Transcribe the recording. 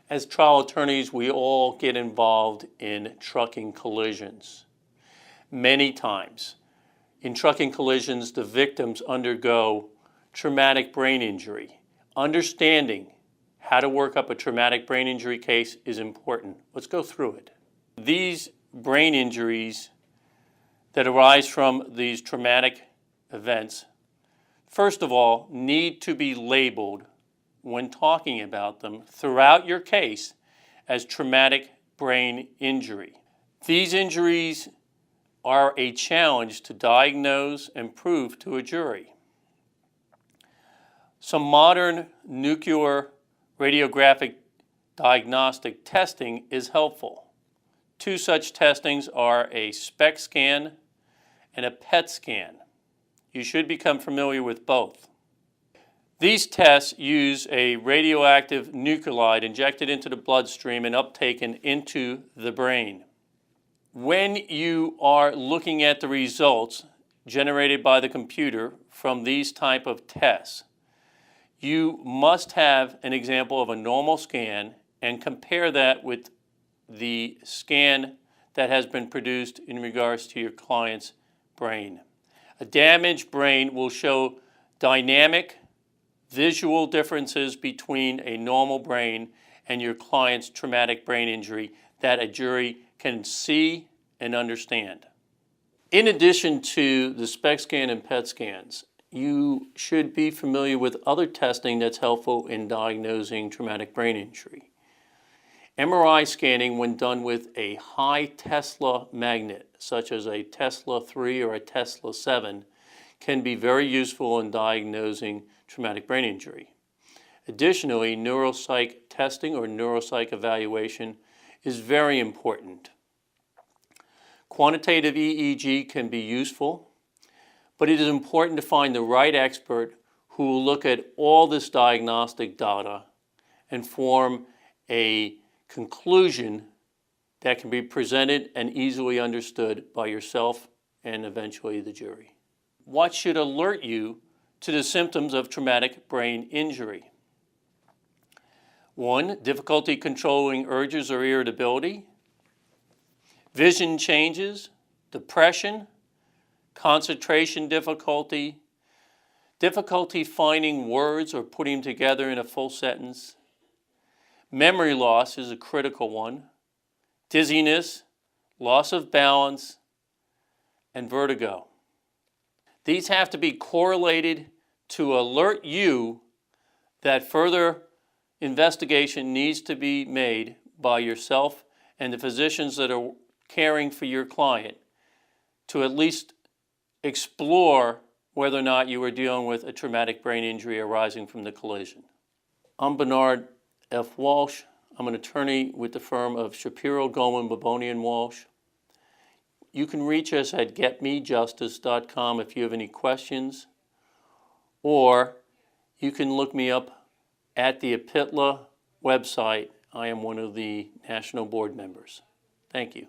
As trial attorneys, we all get involved in trucking collisions. Many times, in trucking collisions, the victims undergo traumatic brain injury. Understanding how to work up a traumatic brain injury case is important. Let's go through it. These brain injuries that arise from these traumatic events, first of all, need to be labeled when talking about them throughout your case as traumatic brain injury. These injuries are a challenge to diagnose and prove to a jury. Some modern nuclear radiographic diagnostic testing is helpful. Two such testings are a SPECT scan and a PET scan. You should become familiar with both. These tests use a radioactive nuclide injected into the bloodstream and uptaken into the brain. When you are looking at the results generated by the computer from these type of tests, you must have an example of a normal scan and compare that with the scan that has been produced in regards to your client's brain. A damaged brain will show dynamic visual differences between a normal brain and your client's traumatic brain injury that a jury can see and understand. In addition to the SPECT scan and PET scans, you should be familiar with other testing that's helpful in diagnosing traumatic brain injury. MRI scanning, when done with a high Tesla magnet, such as a Tesla 3 or a Tesla 7, can be very useful in diagnosing traumatic brain injury. Additionally, neuropsych testing or neuropsych evaluation is very important. Quantitative EEG can be useful, but it is important to find the right expert who will look at all this diagnostic data and form a conclusion that can be presented and easily understood by yourself and eventually the jury. What should alert you to the symptoms of traumatic brain injury? 1. Difficulty controlling urges or irritability, vision changes, depression, concentration difficulty, difficulty finding words or putting them together in a full sentence. Memory loss is a critical one, dizziness, loss of balance, and vertigo. These have to be correlated to alert you that further investigation needs to be made by yourself and the physicians that are caring for your client to at least explore whether or not you are dealing with a traumatic brain injury arising from the collision. I'm Bernard F. Walsh. I'm an attorney with the firm of Shapiro, Goldman, Baboni, and Walsh. You can reach us at getmejustice.com if you have any questions, or you can look me up at the APITLA website. I am one of the national board members. Thank you.